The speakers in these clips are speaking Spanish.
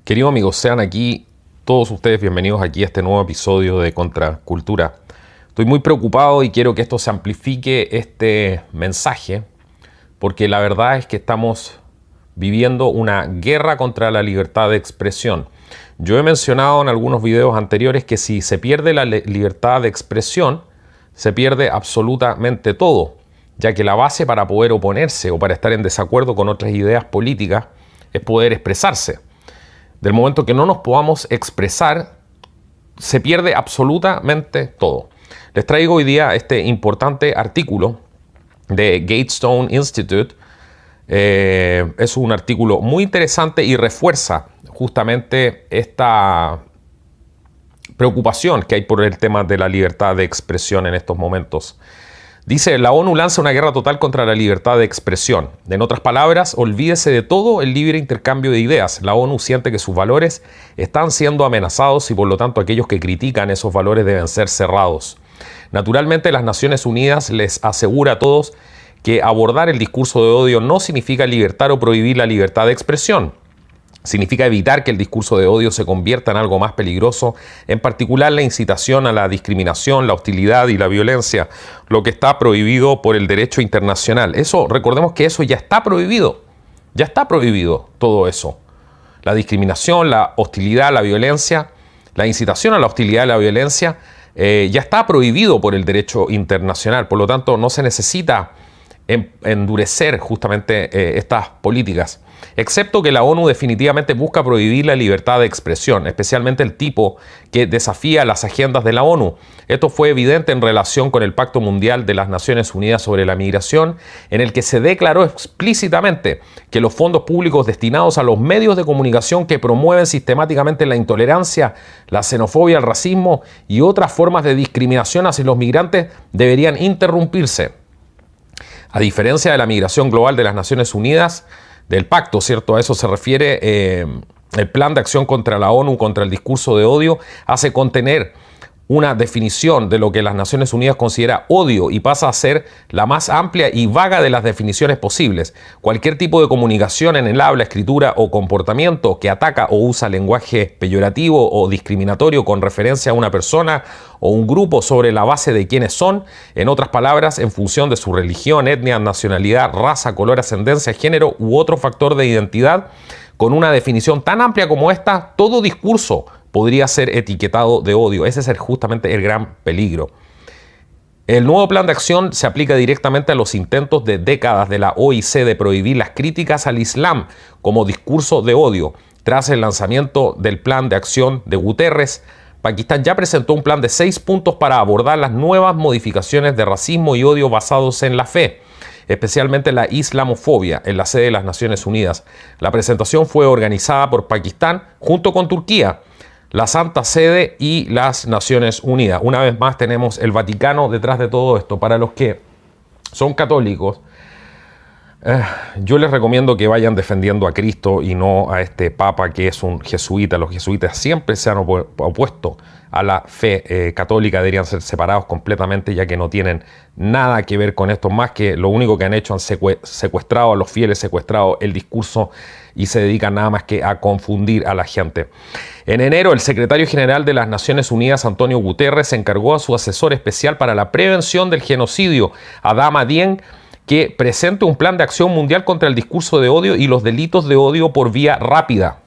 Queridos amigos, sean aquí todos ustedes bienvenidos aquí a este nuevo episodio de Contracultura. Estoy muy preocupado y quiero que esto se amplifique este mensaje, porque la verdad es que estamos viviendo una guerra contra la libertad de expresión. Yo he mencionado en algunos videos anteriores que si se pierde la libertad de expresión, se pierde absolutamente todo, ya que la base para poder oponerse o para estar en desacuerdo con otras ideas políticas es poder expresarse. Del momento que no nos podamos expresar, se pierde absolutamente todo. Les traigo hoy día este importante artículo de Gatestone Institute. Es un artículo muy interesante y refuerza justamente esta preocupación que hay por el tema de la libertad de expresión en estos momentos. Dice, la ONU lanza una guerra total contra la libertad de expresión. En otras palabras, olvídese de todo el libre intercambio de ideas. La ONU siente que sus valores están siendo amenazados y por lo tanto aquellos que critican esos valores deben ser cerrados. Naturalmente, las Naciones Unidas les asegura a todos que abordar el discurso de odio no significa limitar o prohibir la libertad de expresión. Significa evitar que el discurso de odio se convierta en algo más peligroso, en particular la incitación a la discriminación, la hostilidad y la violencia, lo que está prohibido por el derecho internacional. Recordemos que eso ya está prohibido todo eso. La discriminación, la hostilidad, la violencia, la incitación a la hostilidad y la violencia ya está prohibido por el derecho internacional. Por lo tanto, no se necesita endurecer justamente estas políticas. Excepto que la ONU definitivamente busca prohibir la libertad de expresión, especialmente el tipo que desafía las agendas de la ONU. Esto fue evidente en relación con el Pacto Mundial de las Naciones Unidas sobre la Migración, en el que se declaró explícitamente que los fondos públicos destinados a los medios de comunicación que promueven sistemáticamente la intolerancia, la xenofobia, el racismo y otras formas de discriminación hacia los migrantes deberían interrumpirse. A diferencia de la migración global de las Naciones Unidas, del pacto, ¿cierto? A eso se refiere el plan de acción contra la ONU, contra el discurso de odio, hace contener una definición de lo que las Naciones Unidas considera odio y pasa a ser la más amplia y vaga de las definiciones posibles. Cualquier tipo de comunicación en el habla, escritura o comportamiento que ataca o usa lenguaje peyorativo o discriminatorio con referencia a una persona o un grupo sobre la base de quiénes son, en otras palabras, en función de su religión, etnia, nacionalidad, raza, color, ascendencia, género u otro factor de identidad. Con una definición tan amplia como esta, todo discurso podría ser etiquetado de odio. Ese es justamente el gran peligro. El nuevo plan de acción se aplica directamente a los intentos de décadas de la OIC de prohibir las críticas al Islam como discurso de odio. Tras el lanzamiento del plan de acción de Guterres, Pakistán ya presentó un plan de 6 puntos para abordar las nuevas modificaciones de racismo y odio basados en la fe, especialmente la islamofobia, en la sede de las Naciones Unidas. La presentación fue organizada por Pakistán junto con Turquía, la Santa Sede y las Naciones Unidas. Una vez más tenemos el Vaticano detrás de todo esto. Para los que son católicos, yo les recomiendo que vayan defendiendo a Cristo y no a este Papa que es un jesuita. Los jesuitas siempre se han opuesto a la fe católica, deberían ser separados completamente, ya que no tienen nada que ver con esto, más que lo único que han hecho han secuestrado a los fieles, secuestrado el discurso y se dedican nada más que a confundir a la gente. En enero, el secretario general de las Naciones Unidas, Antonio Guterres, encargó a su asesor especial para la prevención del genocidio, Adama Dieng, que presente un plan de acción mundial contra el discurso de odio y los delitos de odio por vía rápida.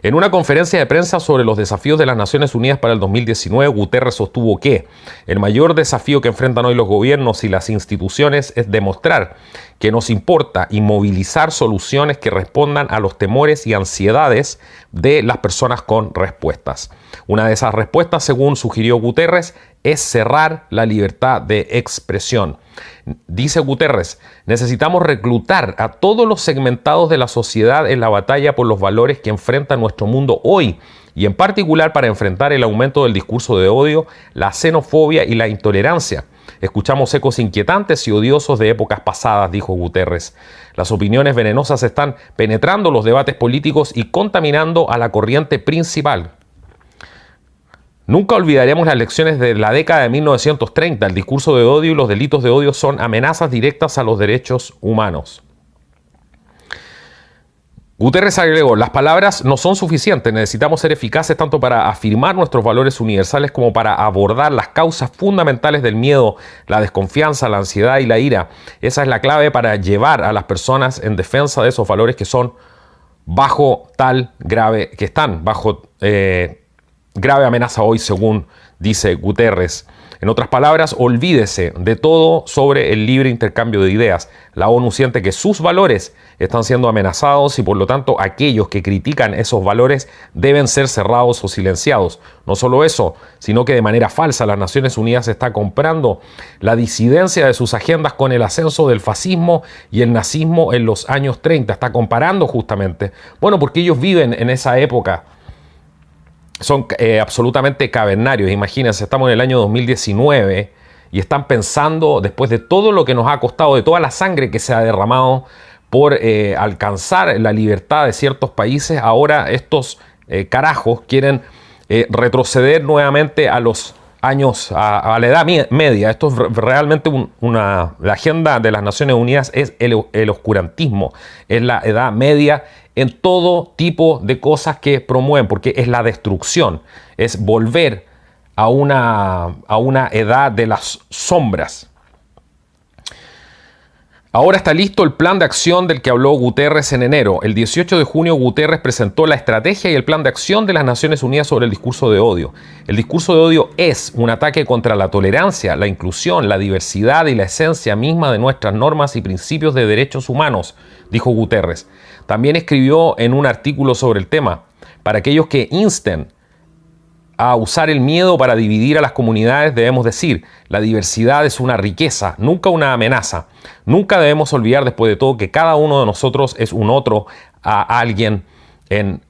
En una conferencia de prensa sobre los desafíos de las Naciones Unidas para el 2019, Guterres sostuvo que el mayor desafío que enfrentan hoy los gobiernos y las instituciones es demostrar que nos importa y movilizar soluciones que respondan a los temores y ansiedades de las personas con respuestas. Una de esas respuestas, según sugirió Guterres, es cerrar la libertad de expresión. Dice Guterres, necesitamos reclutar a todos los segmentados de la sociedad en la batalla por los valores que enfrenta nuestro mundo hoy, y en particular para enfrentar el aumento del discurso de odio, la xenofobia y la intolerancia. Escuchamos ecos inquietantes y odiosos de épocas pasadas, dijo Guterres. Las opiniones venenosas están penetrando los debates políticos y contaminando a la corriente principal. Nunca olvidaremos las lecciones de la década de 1930. El discurso de odio y los delitos de odio son amenazas directas a los derechos humanos. Guterres agregó, las palabras no son suficientes, necesitamos ser eficaces tanto para afirmar nuestros valores universales como para abordar las causas fundamentales del miedo, la desconfianza, la ansiedad y la ira. Esa es la clave para llevar a las personas en defensa de esos valores que son están bajo grave amenaza hoy, según dice Guterres. En otras palabras, olvídese de todo sobre el libre intercambio de ideas. La ONU siente que sus valores están siendo amenazados y por lo tanto aquellos que critican esos valores deben ser cerrados o silenciados. No solo eso, sino que de manera falsa las Naciones Unidas está comprando la disidencia de sus agendas con el ascenso del fascismo y el nazismo en los años 30. Está comparando justamente, bueno, porque ellos viven en esa época. Son absolutamente cavernarios. Imagínense, estamos en el año 2019 y están pensando, después de todo lo que nos ha costado, de toda la sangre que se ha derramado por alcanzar la libertad de ciertos países, ahora estos carajos quieren retroceder nuevamente a los años, a la edad media. Esto es realmente la agenda de las Naciones Unidas es el oscurantismo, es la edad media en todo tipo de cosas que promueven, porque es la destrucción, es volver a una edad de las sombras. Ahora está listo el plan de acción del que habló Guterres en enero. El 18 de junio Guterres presentó la estrategia y el plan de acción de las Naciones Unidas sobre el discurso de odio. El discurso de odio es un ataque contra la tolerancia, la inclusión, la diversidad y la esencia misma de nuestras normas y principios de derechos humanos, dijo Guterres. También escribió en un artículo sobre el tema, para aquellos que insten a usar el miedo para dividir a las comunidades, debemos decir, la diversidad es una riqueza, nunca una amenaza. Nunca debemos olvidar, después de todo, que cada uno de nosotros es un otro a alguien en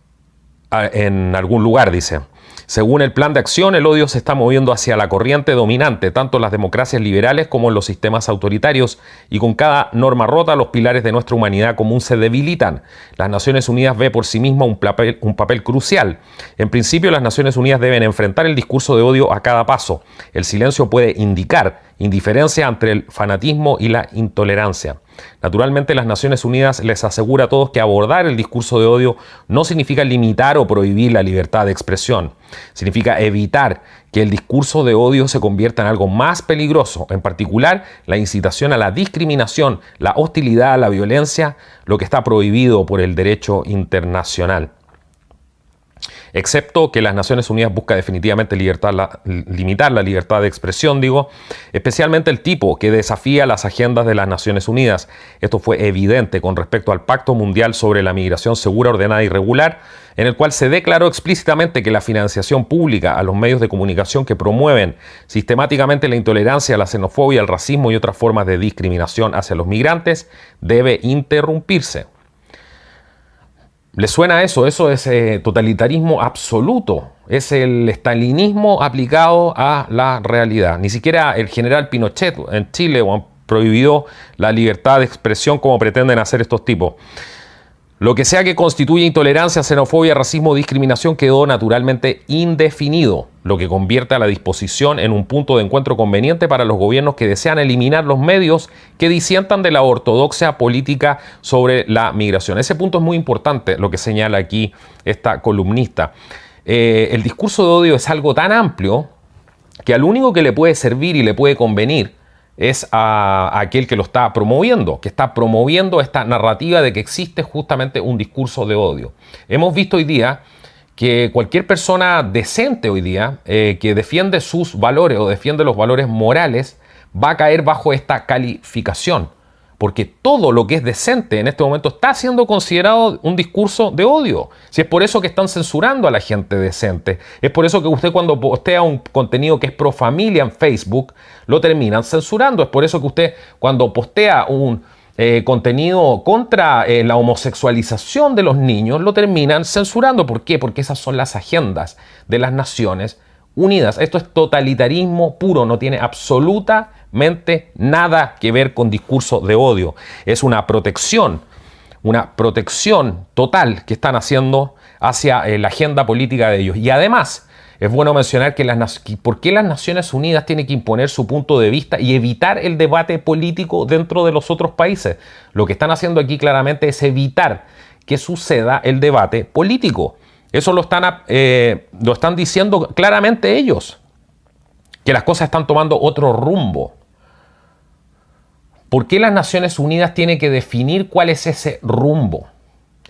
algún lugar, dice. Según el plan de acción, el odio se está moviendo hacia la corriente dominante, tanto en las democracias liberales como en los sistemas autoritarios, y con cada norma rota, los pilares de nuestra humanidad común se debilitan. Las Naciones Unidas ve por sí misma un papel crucial. En principio, las Naciones Unidas deben enfrentar el discurso de odio a cada paso. El silencio puede indicar indiferencia ante el fanatismo y la intolerancia. Naturalmente, las Naciones Unidas les asegura a todos que abordar el discurso de odio no significa limitar o prohibir la libertad de expresión. Significa evitar que el discurso de odio se convierta en algo más peligroso, en particular la incitación a la discriminación, la hostilidad, la violencia, lo que está prohibido por el derecho internacional. Excepto que las Naciones Unidas busca definitivamente limitar la libertad de expresión, especialmente el tipo que desafía las agendas de las Naciones Unidas. Esto fue evidente con respecto al Pacto Mundial sobre la Migración Segura, Ordenada y Regular, en el cual se declaró explícitamente que la financiación pública a los medios de comunicación que promueven sistemáticamente la intolerancia, la xenofobia, el racismo y otras formas de discriminación hacia los migrantes debe interrumpirse. ¿Les suena eso? Eso es totalitarismo absoluto. Es el estalinismo aplicado a la realidad. Ni siquiera el general Pinochet en Chile prohibió la libertad de expresión como pretenden hacer estos tipos. Lo que sea que constituye intolerancia, xenofobia, racismo o discriminación quedó naturalmente indefinido, lo que convierte a la disposición en un punto de encuentro conveniente para los gobiernos que desean eliminar los medios que disientan de la ortodoxia política sobre la migración. Ese punto es muy importante, lo que señala aquí esta columnista. El discurso de odio es algo tan amplio que al único que le puede servir y le puede convenir es a aquel que lo está promoviendo, que está promoviendo esta narrativa de que existe justamente un discurso de odio. Hemos visto hoy día que cualquier persona decente hoy día que defiende sus valores o defiende los valores morales va a caer bajo esta calificación, porque todo lo que es decente en este momento está siendo considerado un discurso de odio. Si es por eso que están censurando a la gente decente, es por eso que usted cuando postea un contenido que es pro familia en Facebook, lo terminan censurando. Es por eso que usted cuando postea un contenido contra la homosexualización de los niños, lo terminan censurando. ¿Por qué? Porque esas son las agendas de las Naciones Unidas. Esto es totalitarismo puro, no tiene absolutamente nada que ver con discurso de odio. Es una protección total que están haciendo hacia la agenda política de ellos. Y además, es bueno mencionar que por qué las Naciones Unidas tienen que imponer su punto de vista y evitar el debate político dentro de los otros países. Lo que están haciendo aquí claramente es evitar que suceda el debate político. Eso lo están diciendo claramente ellos, que las cosas están tomando otro rumbo. ¿Por qué las Naciones Unidas tienen que definir cuál es ese rumbo?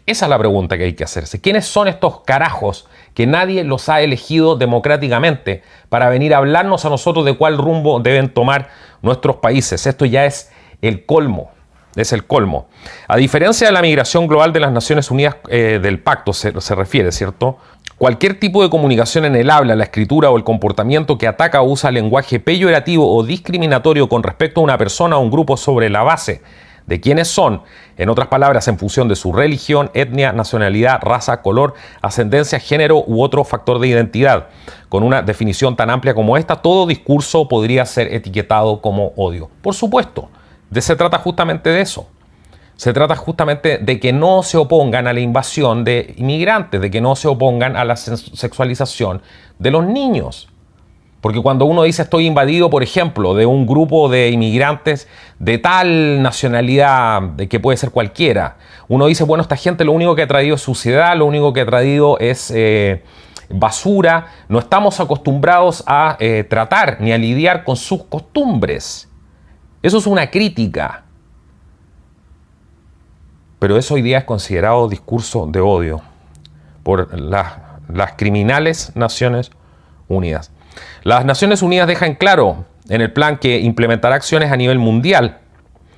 Esa es la pregunta que hay que hacerse. ¿Quiénes son estos carajos que nadie los ha elegido democráticamente para venir a hablarnos a nosotros de cuál rumbo deben tomar nuestros países? Esto ya es el colmo. Es el colmo. A diferencia de la migración global de las Naciones Unidas del Pacto se refiere, ¿cierto? Cualquier tipo de comunicación en el habla, la escritura o el comportamiento que ataca o usa lenguaje peyorativo o discriminatorio con respecto a una persona o un grupo sobre la base de quiénes son, en otras palabras, en función de su religión, etnia, nacionalidad, raza, color, ascendencia, género u otro factor de identidad. Con una definición tan amplia como esta, todo discurso podría ser etiquetado como odio. Por supuesto, se trata justamente de eso. Se trata justamente de que no se opongan a la invasión de inmigrantes, de que no se opongan a la sexualización de los niños. Porque cuando uno dice estoy invadido, por ejemplo, de un grupo de inmigrantes de tal nacionalidad, de que puede ser cualquiera, uno dice, bueno, esta gente lo único que ha traído es suciedad, lo único que ha traído es basura. No estamos acostumbrados a tratar ni a lidiar con sus costumbres. Eso es una crítica. Pero eso hoy día es considerado discurso de odio por las criminales Naciones Unidas. Las Naciones Unidas dejan claro en el plan que implementará acciones a nivel mundial,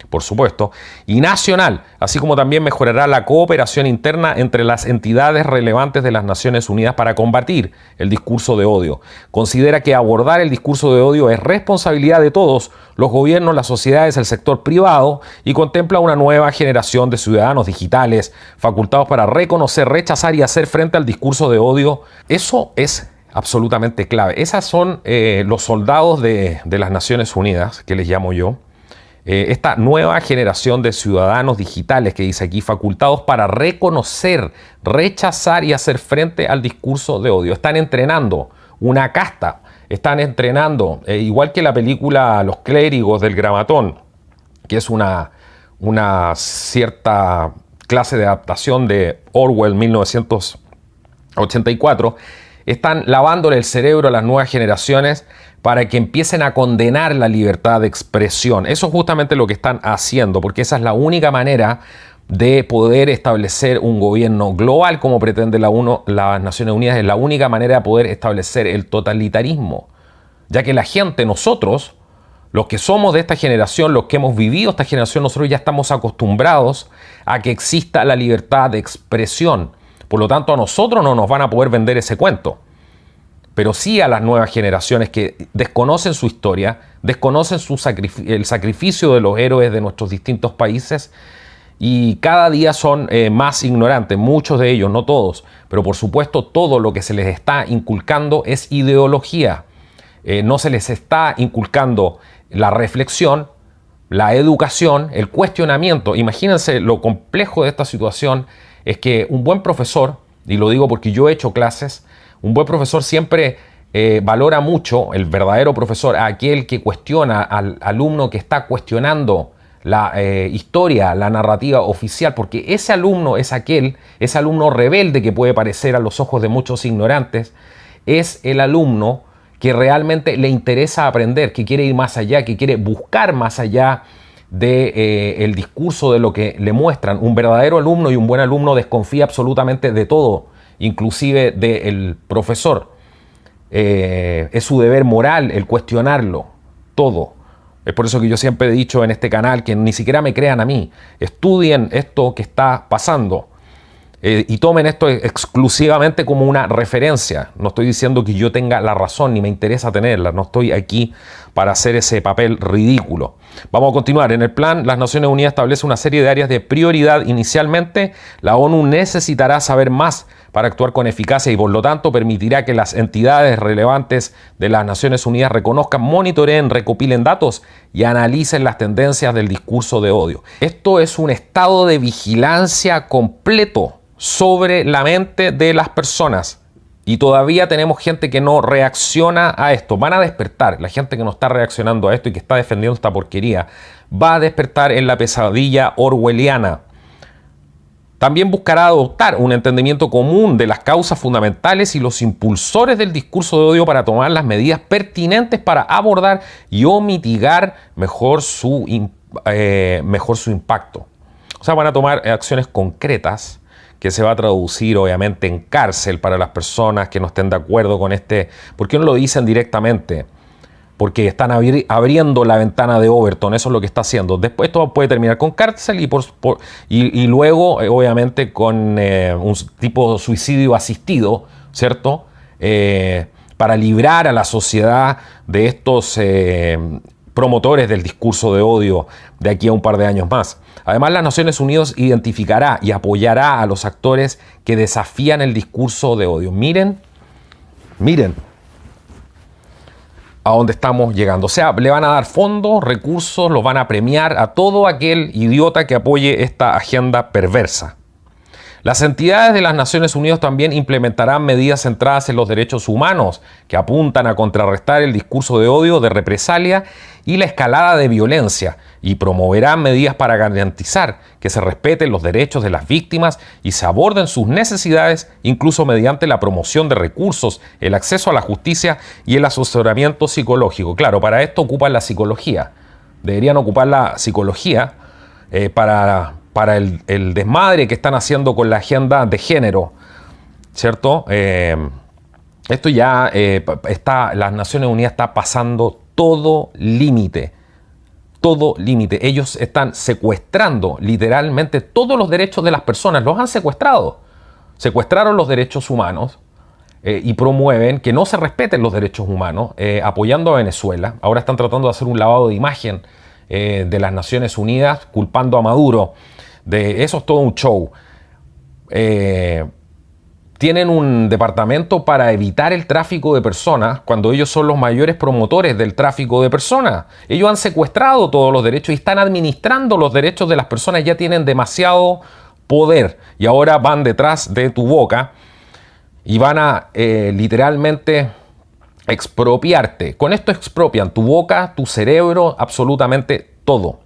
por supuesto, y nacional, así como también mejorará la cooperación interna entre las entidades relevantes de las Naciones Unidas para combatir el discurso de odio. Considera que abordar el discurso de odio es responsabilidad de todos, los gobiernos, las sociedades, el sector privado, y contempla una nueva generación de ciudadanos digitales facultados para reconocer, rechazar y hacer frente al discurso de odio. Eso es absolutamente clave. Esas son los soldados de las Naciones Unidas, que les llamo yo. Esta nueva generación de ciudadanos digitales que dice aquí, facultados para reconocer, rechazar y hacer frente al discurso de odio. Están entrenando una casta, están entrenando, igual que la película Los Clérigos del Gramatón, que es una cierta clase de adaptación de Orwell 1984, están lavándole el cerebro a las nuevas generaciones para que empiecen a condenar la libertad de expresión. Eso es justamente lo que están haciendo, porque esa es la única manera de poder establecer un gobierno global como pretende las Naciones Unidas. Es la única manera de poder establecer el totalitarismo, ya que la gente, nosotros, los que somos de esta generación, los que hemos vivido esta generación, nosotros ya estamos acostumbrados a que exista la libertad de expresión. Por lo tanto, a nosotros no nos van a poder vender ese cuento. Pero sí a las nuevas generaciones que desconocen su historia, desconocen el sacrificio de los héroes de nuestros distintos países y cada día son más ignorantes, muchos de ellos, no todos, pero por supuesto todo lo que se les está inculcando es ideología. No se les está inculcando la reflexión, la educación, el cuestionamiento. Imagínense lo complejo de esta situación es que un buen profesor, y lo digo porque yo he hecho clases, un buen profesor siempre valora mucho, el verdadero profesor, a aquel que cuestiona al alumno que está cuestionando la historia, la narrativa oficial, porque ese alumno es ese alumno rebelde que puede parecer a los ojos de muchos ignorantes, es el alumno que realmente le interesa aprender, que quiere ir más allá, que quiere buscar más allá del discurso de lo que le muestran. Un verdadero alumno y un buen alumno desconfía absolutamente de todo, inclusive del profesor. Es su deber moral el cuestionarlo todo. Es por eso que yo siempre he dicho en este canal que ni siquiera me crean a mí. Estudien esto que está pasando y tomen esto exclusivamente como una referencia. No estoy diciendo que yo tenga la razón ni me interesa tenerla. No estoy aquí para hacer ese papel ridículo. Vamos a continuar. En el plan, las Naciones Unidas establece una serie de áreas de prioridad. Inicialmente, la ONU necesitará saber más para actuar con eficacia y por lo tanto permitirá que las entidades relevantes de las Naciones Unidas reconozcan, monitoreen, recopilen datos y analicen las tendencias del discurso de odio. Esto es un estado de vigilancia completo sobre la mente de las personas. Y todavía tenemos gente que no reacciona a esto. Van a despertar. La gente que no está reaccionando a esto y que está defendiendo esta porquería va a despertar en la pesadilla orwelliana. También buscará adoptar un entendimiento común de las causas fundamentales y los impulsores del discurso de odio para tomar las medidas pertinentes para abordar y o mitigar mejor su impacto. O sea, van a tomar acciones concretas que se va a traducir obviamente en cárcel para las personas que no estén de acuerdo con este. ¿Por qué no lo dicen directamente? Porque están abriendo la ventana de Overton, eso es lo que está haciendo. Después esto puede terminar con cárcel y luego, obviamente, con un tipo de suicidio asistido, ¿cierto? Para librar a la sociedad de estos promotores del discurso de odio de aquí a un par de años más. Además, las Naciones Unidas identificará y apoyará a los actores que desafían el discurso de odio. Miren a dónde estamos llegando. O sea, le van a dar fondos, recursos, los van a premiar a todo aquel idiota que apoye esta agenda perversa. Las entidades de las Naciones Unidas también implementarán medidas centradas en los derechos humanos que apuntan a contrarrestar el discurso de odio, de represalia y la escalada de violencia, y promoverán medidas para garantizar que se respeten los derechos de las víctimas y se aborden sus necesidades, incluso mediante la promoción de recursos, el acceso a la justicia y el asesoramiento psicológico. Claro, para esto ocupan la psicología. Deberían ocupar la psicología para el desmadre que están haciendo con la agenda de género, ¿cierto? Esto ya las Naciones Unidas está pasando todo límite. Todo límite. Ellos están secuestrando literalmente todos los derechos de las personas. Los han secuestrado. Secuestraron los derechos humanos y promueven que no se respeten los derechos humanos, apoyando a Venezuela. Ahora están tratando de hacer un lavado de imagen de las Naciones Unidas, culpando a Maduro. Eso es todo un show. Tienen un departamento para evitar el tráfico de personas cuando ellos son los mayores promotores del tráfico de personas. Ellos han secuestrado todos los derechos y están administrando los derechos de las personas. Ya tienen demasiado poder y ahora van detrás de tu boca y van a literalmente expropiarte. Con esto expropian tu boca, tu cerebro, absolutamente todo.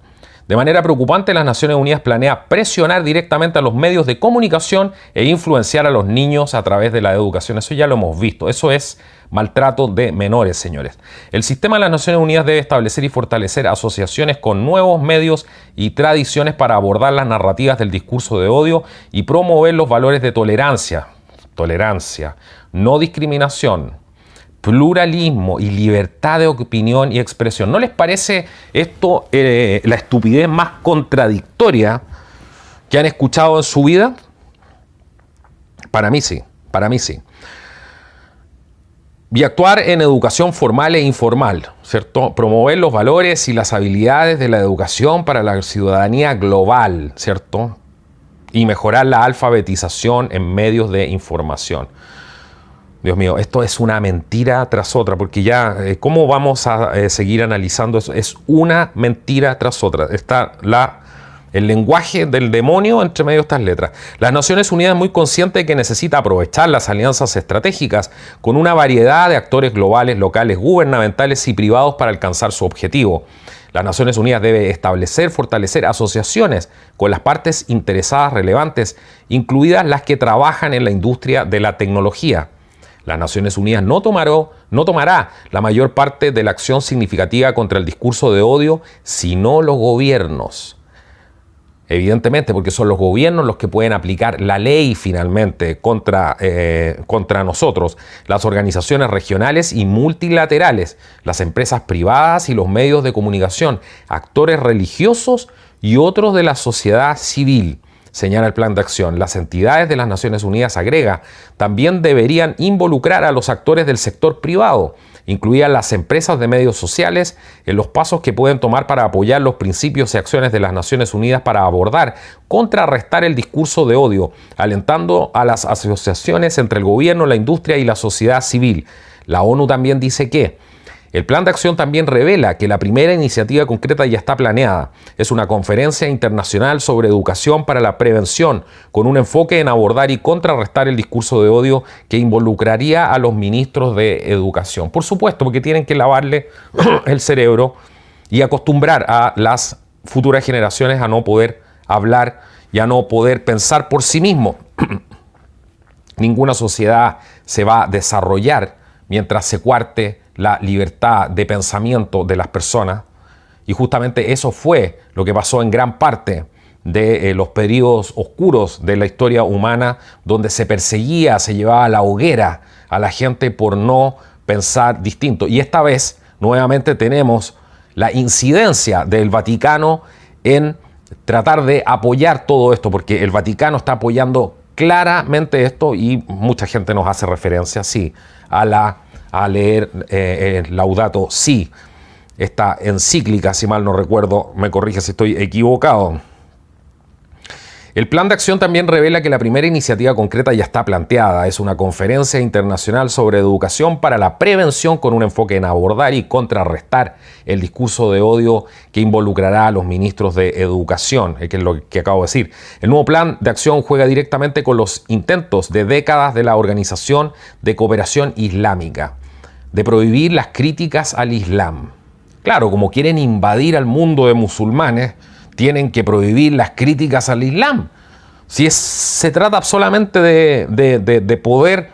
De manera preocupante, las Naciones Unidas planea presionar directamente a los medios de comunicación e influenciar a los niños a través de la educación. Eso ya lo hemos visto. Eso es maltrato de menores, señores. El sistema de las Naciones Unidas debe establecer y fortalecer asociaciones con nuevos medios y tradiciones para abordar las narrativas del discurso de odio y promover los valores de tolerancia, no discriminación, pluralismo y libertad de opinión y expresión. ¿No les parece esto la estupidez más contradictoria que han escuchado en su vida? Para mí sí. Y actuar en educación formal e informal, ¿cierto? Promover los valores y las habilidades de la educación para la ciudadanía global, ¿cierto? Y mejorar la alfabetización en medios de información. Dios mío, esto es una mentira tras otra, porque ya, ¿cómo vamos a seguir analizando eso? Es una mentira tras otra. Está el lenguaje del demonio entre medio de estas letras. Las Naciones Unidas es muy consciente de que necesita aprovechar las alianzas estratégicas con una variedad de actores globales, locales, gubernamentales y privados para alcanzar su objetivo. Las Naciones Unidas debe fortalecer asociaciones con las partes interesadas relevantes, incluidas las que trabajan en la industria de la tecnología. Las Naciones Unidas no tomará la mayor parte de la acción significativa contra el discurso de odio, sino los gobiernos. Evidentemente, porque son los gobiernos los que pueden aplicar la ley finalmente contra nosotros, las organizaciones regionales y multilaterales, las empresas privadas y los medios de comunicación, actores religiosos y otros de la sociedad civil. Señala el plan de acción. Las entidades de las Naciones Unidas, agrega, también deberían involucrar a los actores del sector privado, incluidas las empresas de medios sociales, en los pasos que pueden tomar para apoyar los principios y acciones de las Naciones Unidas para abordar, contrarrestar el discurso de odio, alentando a las asociaciones entre el gobierno, la industria y la sociedad civil. La ONU también dice que el plan de acción también revela que la primera iniciativa concreta ya está planeada. Es una conferencia internacional sobre educación para la prevención, con un enfoque en abordar y contrarrestar el discurso de odio que involucraría a los ministros de educación. Por supuesto, porque tienen que lavarle el cerebro y acostumbrar a las futuras generaciones a no poder hablar y a no poder pensar por sí mismo. Ninguna sociedad se va a desarrollar mientras se cuarte la libertad de pensamiento de las personas. Y justamente eso fue lo que pasó en gran parte de los periodos oscuros de la historia humana, donde se perseguía, se llevaba a la hoguera a la gente por no pensar distinto. Y esta vez, nuevamente, tenemos la incidencia del Vaticano en tratar de apoyar todo esto, porque el Vaticano está apoyando claramente esto y mucha gente nos hace referencia, sí, a leer Laudato Si, esta encíclica, si mal no recuerdo, me corrige si estoy equivocado. El plan de acción también revela que la primera iniciativa concreta ya está planteada. Es una conferencia internacional sobre educación para la prevención con un enfoque en abordar y contrarrestar el discurso de odio que involucrará a los ministros de educación, que es lo que acabo de decir. El nuevo plan de acción juega directamente con los intentos de décadas de la Organización de Cooperación Islámica de prohibir las críticas al Islam. Claro, como quieren invadir al mundo de musulmanes, tienen que prohibir las críticas al Islam. Si se trata solamente de poder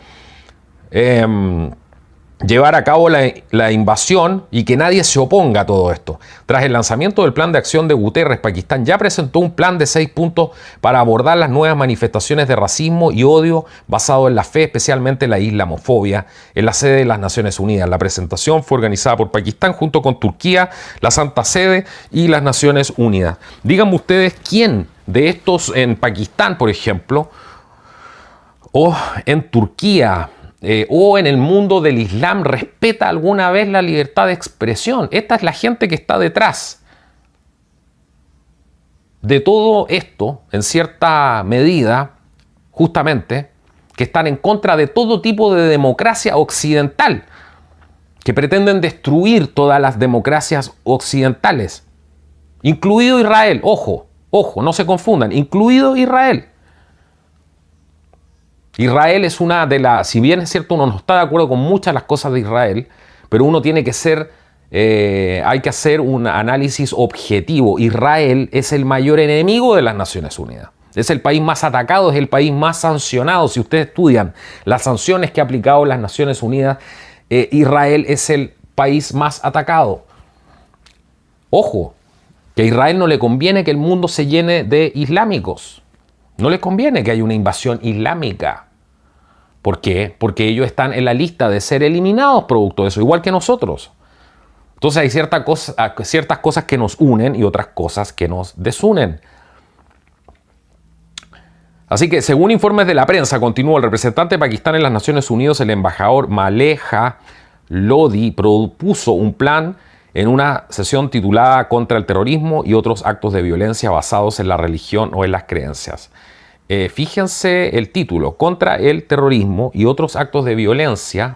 llevar a cabo la invasión y que nadie se oponga a todo esto. Tras el lanzamiento del plan de acción de Guterres, Pakistán ya presentó un plan de 6 puntos para abordar las nuevas manifestaciones de racismo y odio basado en la fe, especialmente la islamofobia, en la sede de las Naciones Unidas. La presentación fue organizada por Pakistán junto con Turquía, la Santa Sede y las Naciones Unidas. Díganme ustedes quién de estos en Pakistán, por ejemplo, o en Turquía, o en el mundo del Islam respeta alguna vez la libertad de expresión. Esta es la gente que está detrás de todo esto, en cierta medida, justamente, que están en contra de todo tipo de democracia occidental, que pretenden destruir todas las democracias occidentales, incluido Israel. Ojo, no se confundan, incluido Israel. Israel es una de las, si bien es cierto, uno no está de acuerdo con muchas de las cosas de Israel, pero uno tiene que ser, hay que hacer un análisis objetivo. Israel es el mayor enemigo de las Naciones Unidas. Es el país más atacado, es el país más sancionado. Si ustedes estudian las sanciones que ha aplicado las Naciones Unidas, Israel es el país más atacado. Ojo, que a Israel no le conviene que el mundo se llene de islámicos. No les conviene que haya una invasión islámica. ¿Por qué? Porque ellos están en la lista de ser eliminados producto de eso, igual que nosotros. Entonces hay ciertas cosas que nos unen y otras cosas que nos desunen. Así que, según informes de la prensa, continúa el representante de Pakistán en las Naciones Unidas, el embajador Maleha Lodi, propuso un plan en una sesión titulada Contra el terrorismo y otros actos de violencia basados en la religión o en las creencias. Fíjense el título, Contra el terrorismo y otros actos de violencia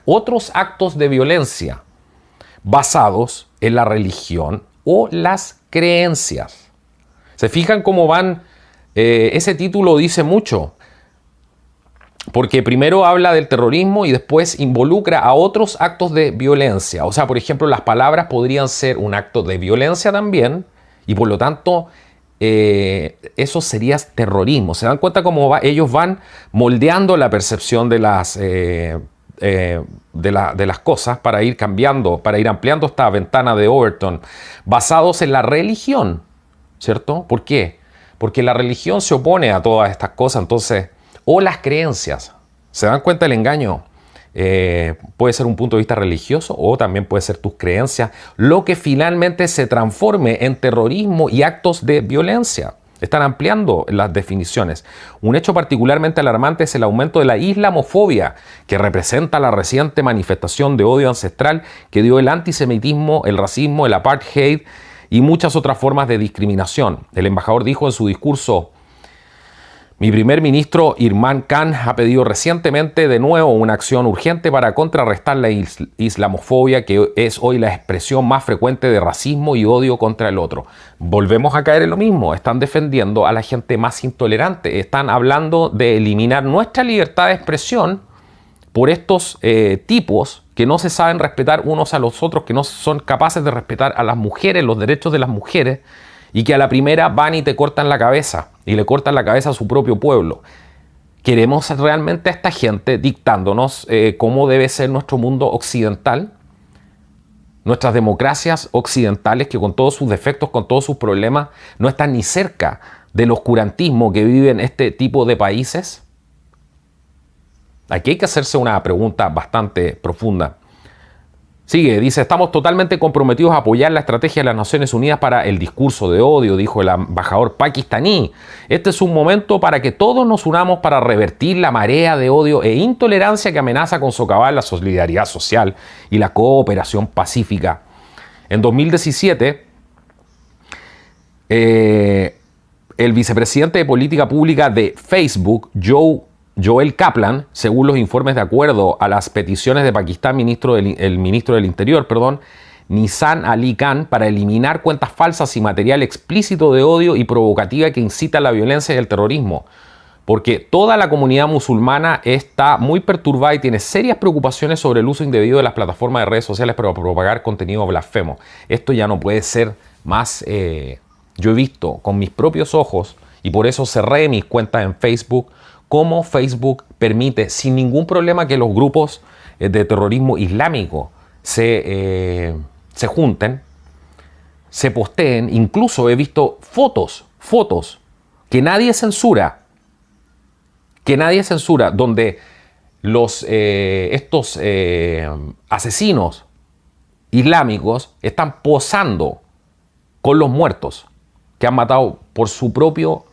basados en la religión o las creencias. ¿Se fijan cómo van? Ese título dice mucho, porque primero habla del terrorismo y después involucra a otros actos de violencia. O sea, por ejemplo, las palabras podrían ser un acto de violencia también y por lo tanto eso sería terrorismo. ¿Se dan cuenta cómo ellos van moldeando la percepción de las cosas para ir cambiando, para ir ampliando esta ventana de Overton, basados en la religión, ¿cierto? ¿Por qué? Porque la religión se opone a todas estas cosas, entonces, o las creencias. ¿Se dan cuenta del engaño? Puede ser un punto de vista religioso o también puede ser tus creencias, lo que finalmente se transforme en terrorismo y actos de violencia. Están ampliando las definiciones. Un hecho particularmente alarmante es el aumento de la islamofobia, que representa la reciente manifestación de odio ancestral que dio el antisemitismo, el racismo, el apartheid y muchas otras formas de discriminación. El embajador dijo en su discurso: mi primer ministro Imran Khan ha pedido recientemente de nuevo una acción urgente para contrarrestar la islamofobia, que es hoy la expresión más frecuente de racismo y odio contra el otro. Volvemos a caer en lo mismo. Están defendiendo a la gente más intolerante. Están hablando de eliminar nuestra libertad de expresión por estos tipos que no se saben respetar unos a los otros, que no son capaces de respetar a las mujeres, los derechos de las mujeres, y que a la primera van y te cortan la cabeza. y le cortan la cabeza a su propio pueblo. ¿Queremos realmente a esta gente dictándonos cómo debe ser nuestro mundo occidental? Nuestras democracias occidentales, que con todos sus defectos, con todos sus problemas, no están ni cerca del oscurantismo que viven este tipo de países. Aquí hay que hacerse una pregunta bastante profunda. Sigue, dice, estamos totalmente comprometidos a apoyar la estrategia de las Naciones Unidas para el discurso de odio, dijo el embajador pakistaní. Este es un momento para que todos nos unamos para revertir la marea de odio e intolerancia que amenaza con socavar la solidaridad social y la cooperación pacífica. En 2017, el vicepresidente de Política Pública de Facebook, Joel Kaplan, según los informes de acuerdo a las peticiones de Pakistán, el ministro del Interior, Nissan Ali Khan, para eliminar cuentas falsas y material explícito de odio y provocativa que incita a la violencia y el terrorismo. Porque toda la comunidad musulmana está muy perturbada y tiene serias preocupaciones sobre el uso indebido de las plataformas de redes sociales para propagar contenido blasfemo. Esto ya no puede ser más... yo he visto con mis propios ojos, y por eso cerré mis cuentas en Facebook, cómo Facebook permite sin ningún problema que los grupos de terrorismo islámico se junten, se posteen. Incluso he visto fotos que nadie censura, donde estos asesinos islámicos están posando con los muertos que han matado por su propio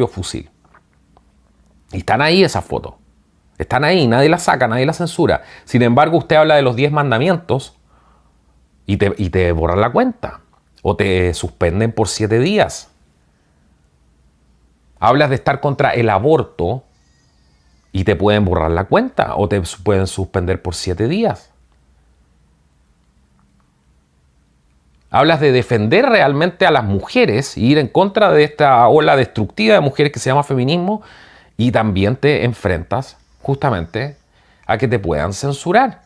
fusil. Y están ahí esas fotos. Están ahí, nadie las saca, nadie las censura. Sin embargo, usted habla de los 10 mandamientos y te borran la cuenta. O te suspenden por 7 días. Hablas de estar contra el aborto y te pueden borrar la cuenta. O te pueden suspender por 7 días. Hablas de defender realmente a las mujeres y ir en contra de esta ola destructiva de mujeres que se llama feminismo. Y también te enfrentas justamente a que te puedan censurar.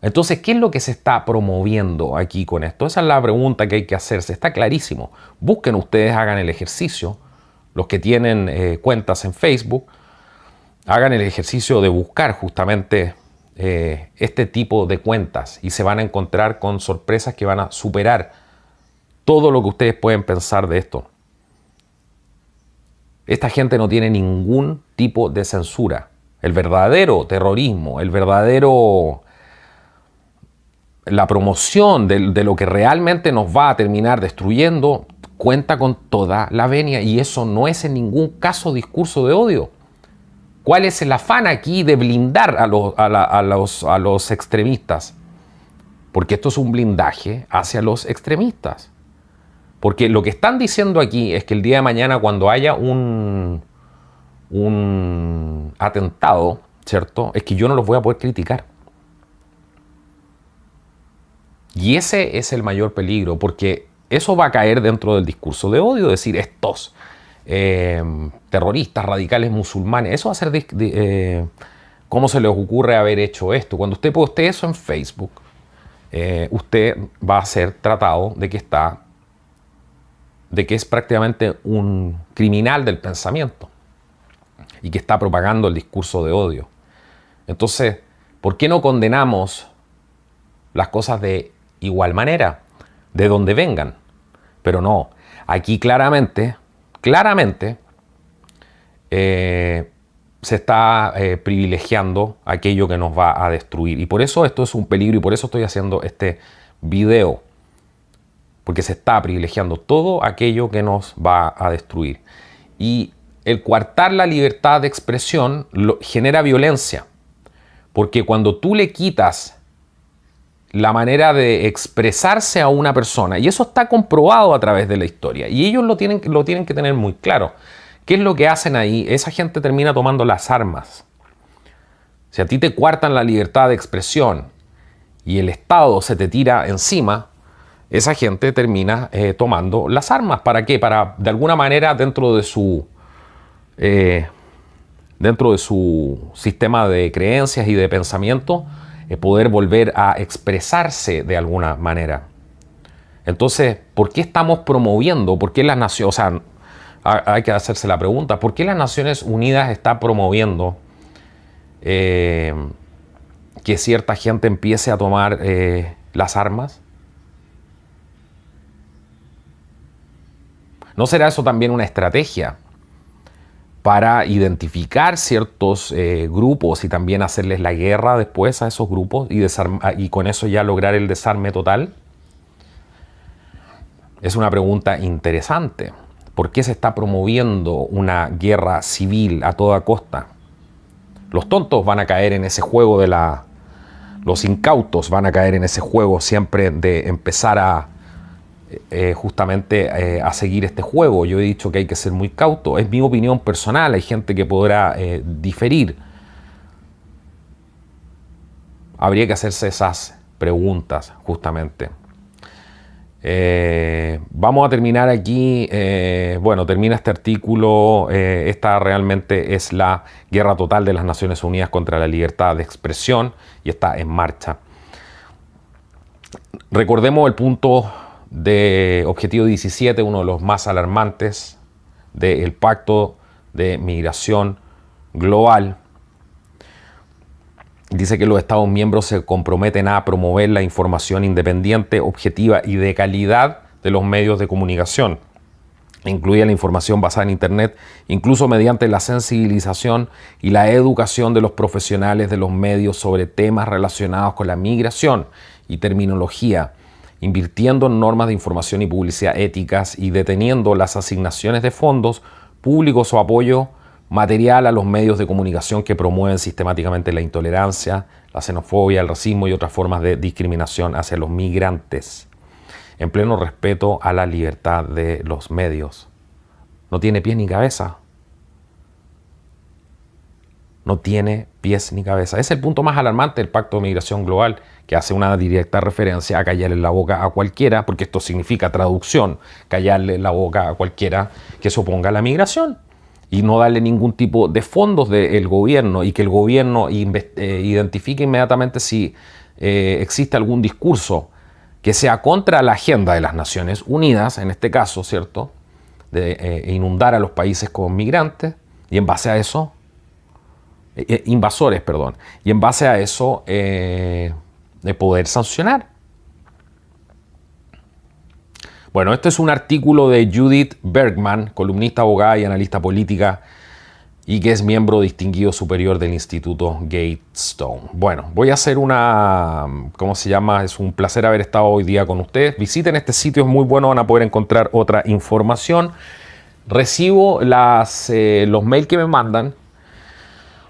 Entonces, ¿qué es lo que se está promoviendo aquí con esto? Esa es la pregunta que hay que hacerse. Está clarísimo. Busquen ustedes, hagan el ejercicio. Los que tienen cuentas en Facebook, hagan el ejercicio de buscar justamente este tipo de cuentas y se van a encontrar con sorpresas que van a superar todo lo que ustedes pueden pensar de esto. Esta gente no tiene ningún tipo de censura. El verdadero terrorismo, la promoción de lo que realmente nos va a terminar destruyendo, cuenta con toda la venia, y eso no es en ningún caso discurso de odio. ¿Cuál es el afán aquí de blindar a los extremistas? Porque esto es un blindaje hacia los extremistas. Porque lo que están diciendo aquí es que el día de mañana, cuando haya un atentado, ¿cierto? Es que yo no los voy a poder criticar. Y ese es el mayor peligro, porque eso va a caer dentro del discurso de odio, decir, estos terroristas, radicales musulmanes, eso va a ser ¿cómo se les ocurre haber hecho esto? Cuando usted postee eso en Facebook, usted va a ser tratado de que es prácticamente un criminal del pensamiento y que está propagando el discurso de odio. Entonces, ¿por qué no condenamos las cosas de igual manera, de donde vengan? Pero no, aquí claramente se está privilegiando aquello que nos va a destruir. Y por eso esto es un peligro y por eso estoy haciendo este video. Porque se está privilegiando todo aquello que nos va a destruir. Y el coartar la libertad de expresión genera violencia. Porque cuando tú le quitas la manera de expresarse a una persona, y eso está comprobado a través de la historia, y ellos lo tienen que tener muy claro. ¿Qué es lo que hacen ahí? Esa gente termina tomando las armas. Si a ti te coartan la libertad de expresión y el Estado se te tira encima, esa gente termina tomando las armas. ¿Para qué? Para, de alguna manera, dentro de su sistema de creencias y de pensamiento, poder volver a expresarse de alguna manera. Entonces, ¿por qué estamos promoviendo? ¿Por qué las naciones, o sea, hay que hacerse la pregunta, ¿por qué las Naciones Unidas está promoviendo que cierta gente empiece a tomar las armas? ¿No será eso también una estrategia para identificar ciertos grupos y también hacerles la guerra después a esos grupos y con eso ya lograr el desarme total? Es una pregunta interesante. ¿Por qué se está promoviendo una guerra civil a toda costa? Los tontos van a caer en ese juego los incautos van a caer en ese juego siempre de empezar a justamente a seguir este juego. Yo he dicho que hay que ser muy cauto. Es mi opinión personal. Hay gente que podrá diferir. Habría que hacerse esas preguntas justamente. Vamos a terminar aquí. Bueno, termina este artículo. Esta realmente es la guerra total de las Naciones Unidas contra la libertad de expresión y está en marcha. Recordemos el punto de objetivo 17, uno de los más alarmantes del Pacto de Migración Global. Dice que los Estados miembros se comprometen a promover la información independiente, objetiva y de calidad de los medios de comunicación. Incluye la información basada en Internet, incluso mediante la sensibilización y la educación de los profesionales de los medios sobre temas relacionados con la migración y terminología, invirtiendo en normas de información y publicidad éticas y deteniendo las asignaciones de fondos públicos o apoyo material a los medios de comunicación que promueven sistemáticamente la intolerancia, la xenofobia, el racismo y otras formas de discriminación hacia los migrantes, en pleno respeto a la libertad de los medios. No tiene pies ni cabeza. No tiene pies ni cabeza. Es el punto más alarmante del Pacto de Migración Global, que hace una directa referencia a callarle la boca a cualquiera, porque esto significa traducción, callarle la boca a cualquiera que se oponga a la migración y no darle ningún tipo de fondos del gobierno y que el gobierno identifique inmediatamente si existe algún discurso que sea contra la agenda de las Naciones Unidas, en este caso, ¿cierto?, de inundar a los países con migrantes y en base a eso, invasores, perdón, y en base a eso de poder sancionar. Bueno, este es un artículo de Judith Bergman, columnista, abogada y analista política, y que es miembro distinguido superior del Instituto Gatestone. Bueno, voy a hacer ¿cómo se llama? Es un placer haber estado hoy día con ustedes. Visiten este sitio, es muy bueno, van a poder encontrar otra información. Recibo los mails que me mandan.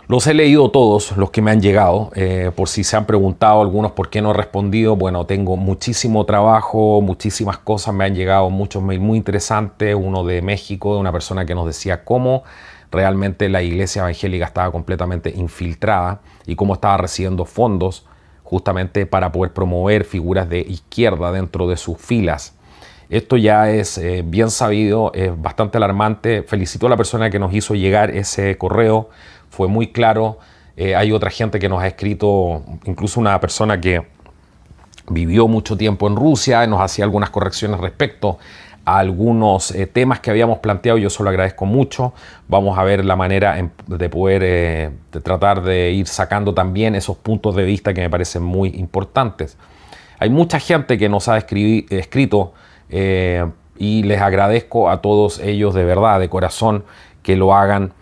Los he leído todos, los que me han llegado, por si se han preguntado algunos por qué no he respondido. Bueno, tengo muchísimo trabajo, muchísimas cosas, me han llegado muchos mails muy interesantes. Uno de México, de una persona que nos decía cómo realmente la iglesia evangélica estaba completamente infiltrada y cómo estaba recibiendo fondos justamente para poder promover figuras de izquierda dentro de sus filas. Esto ya es bien sabido, es bastante alarmante. Felicito a la persona que nos hizo llegar ese correo. Fue muy claro. Hay otra gente que nos ha escrito, incluso una persona que vivió mucho tiempo en Rusia, nos hacía algunas correcciones respecto a algunos temas que habíamos planteado. Yo se lo agradezco mucho. Vamos a ver la manera de poder de tratar de ir sacando también esos puntos de vista que me parecen muy importantes. Hay mucha gente que nos ha escrito y les agradezco a todos ellos de verdad, de corazón, que lo hagan.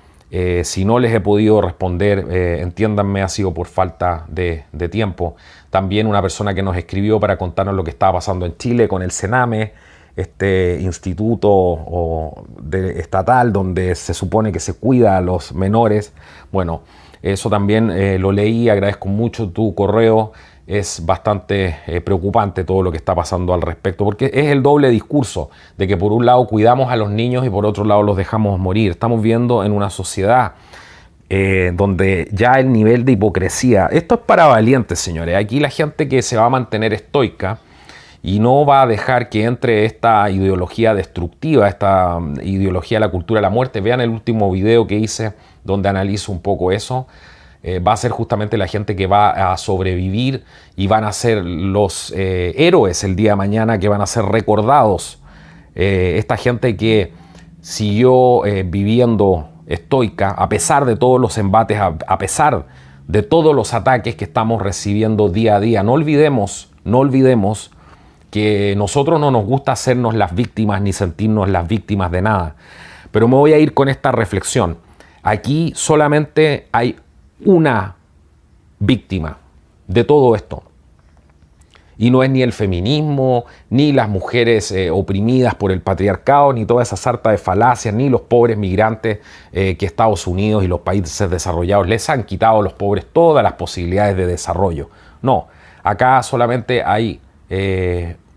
Si no les he podido responder, entiéndanme, ha sido por falta de tiempo. También una persona que nos escribió para contarnos lo que estaba pasando en Chile con el CENAME, este instituto estatal donde se supone que se cuida a los menores. Bueno, eso también lo leí, agradezco mucho tu correo. Es bastante preocupante todo lo que está pasando al respecto, porque es el doble discurso de que por un lado cuidamos a los niños y por otro lado los dejamos morir. Estamos viviendo en una sociedad donde ya el nivel de hipocresía, esto es para valientes, señores. Aquí la gente que se va a mantener estoica y no va a dejar que entre esta ideología destructiva, esta ideología de la cultura de la muerte. Vean el último video que hice donde analizo un poco eso. va a ser justamente la gente que va a sobrevivir y van a ser los héroes el día de mañana, que van a ser recordados. Esta gente que siguió viviendo estoica a pesar de todos los embates, a pesar de todos los ataques que estamos recibiendo día a día. No olvidemos que nosotros no nos gusta hacernos las víctimas ni sentirnos las víctimas de nada. Pero me voy a ir con esta reflexión. Aquí solamente hay una víctima de todo esto. Y no es ni el feminismo, ni las mujeres oprimidas por el patriarcado, ni toda esa sarta de falacias, ni los pobres migrantes que Estados Unidos y los países desarrollados les han quitado a los pobres todas las posibilidades de desarrollo. No, acá solamente hay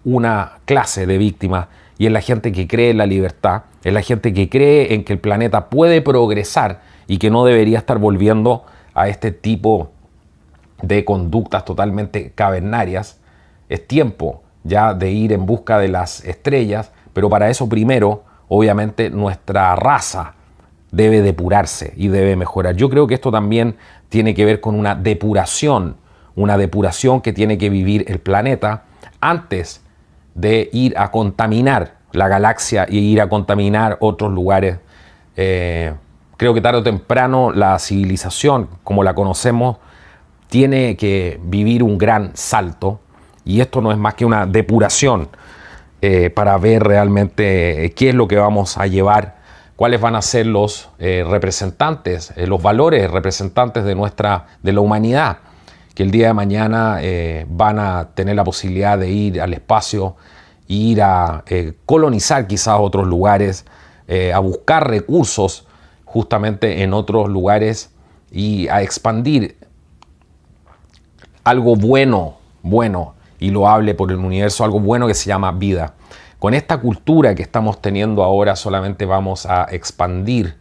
una clase de víctimas, y es la gente que cree en la libertad, es la gente que cree en que el planeta puede progresar y que no debería estar volviendo a este tipo de conductas totalmente cavernarias. Es tiempo ya de ir en busca de las estrellas, pero para eso primero, obviamente, nuestra raza debe depurarse y debe mejorar. Yo creo que esto también tiene que ver con una depuración que tiene que vivir el planeta antes de ir a contaminar la galaxia y ir a contaminar otros lugares. Creo que tarde o temprano la civilización, como la conocemos, tiene que vivir un gran salto. Y esto no es más que una depuración para ver realmente qué es lo que vamos a llevar, cuáles van a ser los representantes, los valores representantes de la humanidad, que el día de mañana van a tener la posibilidad de ir al espacio, ir a colonizar quizás otros lugares, a buscar recursos justamente en otros lugares y a expandir algo bueno y loable por el universo, algo bueno que se llama vida. Con esta cultura que estamos teniendo ahora solamente vamos a expandir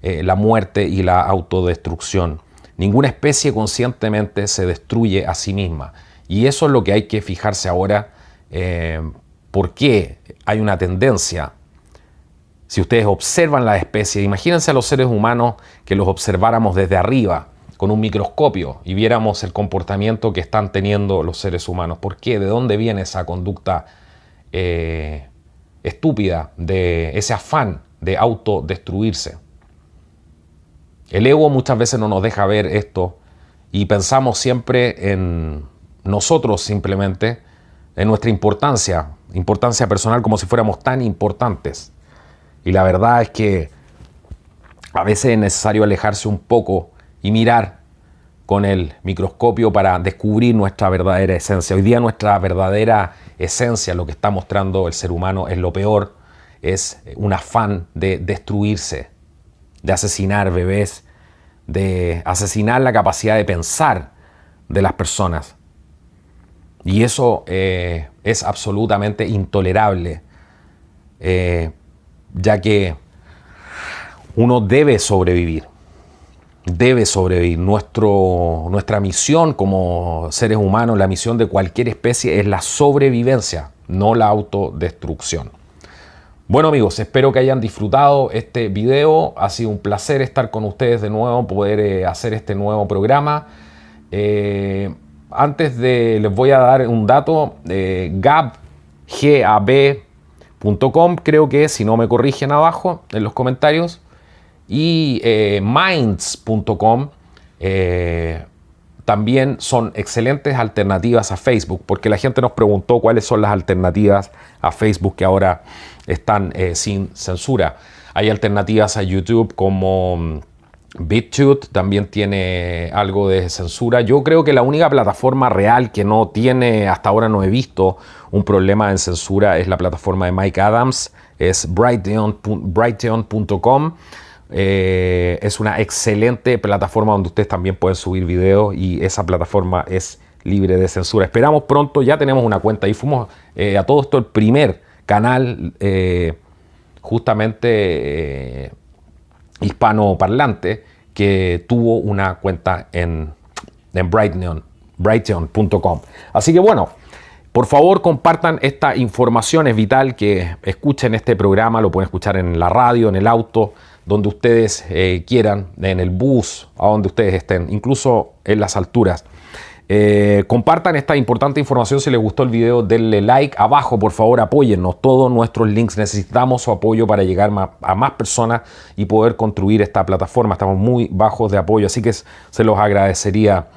la muerte y la autodestrucción. Ninguna especie conscientemente se destruye a sí misma. Y eso es lo que hay que fijarse ahora. ¿Por qué hay una tendencia? Si ustedes observan las especies, imagínense a los seres humanos que los observáramos desde arriba, con un microscopio, y viéramos el comportamiento que están teniendo los seres humanos. ¿Por qué? ¿De dónde viene esa conducta estúpida, de ese afán de autodestruirse? El ego muchas veces no nos deja ver esto y pensamos siempre en nosotros simplemente, en nuestra importancia personal, como si fuéramos tan importantes. Y la verdad es que a veces es necesario alejarse un poco y mirar con el microscopio para descubrir nuestra verdadera esencia. Hoy día nuestra verdadera esencia, lo que está mostrando el ser humano, es lo peor, es un afán de destruirse, de asesinar bebés, de asesinar la capacidad de pensar de las personas. Y eso es absolutamente intolerable, ya que uno debe sobrevivir. Nuestra misión como seres humanos, la misión de cualquier especie es la sobrevivencia, no la autodestrucción. Bueno amigos, espero que hayan disfrutado este video. Ha sido un placer estar con ustedes de nuevo, poder hacer este nuevo programa. Les voy a dar un dato, gab.com, creo que es, si no me corrigen abajo en los comentarios. Y minds.com también son excelentes alternativas a Facebook, porque la gente nos preguntó cuáles son las alternativas a Facebook que ahora están sin censura. Hay alternativas a YouTube como BitChute, también tiene algo de censura. Yo creo que la única plataforma real que no tiene, hasta ahora no he visto un problema en censura, es la plataforma de Mike Adams, es Brighteon.com. Es una excelente plataforma donde ustedes también pueden subir videos y esa plataforma es libre de censura. Esperamos pronto, ya tenemos una cuenta y fuimos a todo esto el primer canal justamente hispanoparlante que tuvo una cuenta en Brighteon.com. Así que bueno, por favor compartan esta información, es vital que escuchen este programa, lo pueden escuchar en la radio, en el auto, donde ustedes quieran, en el bus, a donde ustedes estén, incluso en las alturas. Compartan esta importante información. Si les gustó el video, denle like. Abajo, por favor, apóyennos. Todos nuestros links, necesitamos su apoyo para llegar a más personas y poder construir esta plataforma. Estamos muy bajos de apoyo, así que se los agradecería.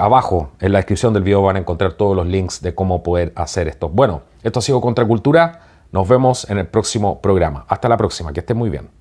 Abajo en la descripción del video van a encontrar todos los links de cómo poder hacer esto. Bueno, esto ha sido Contracultura. Nos vemos en el próximo programa. Hasta la próxima. Que estén muy bien.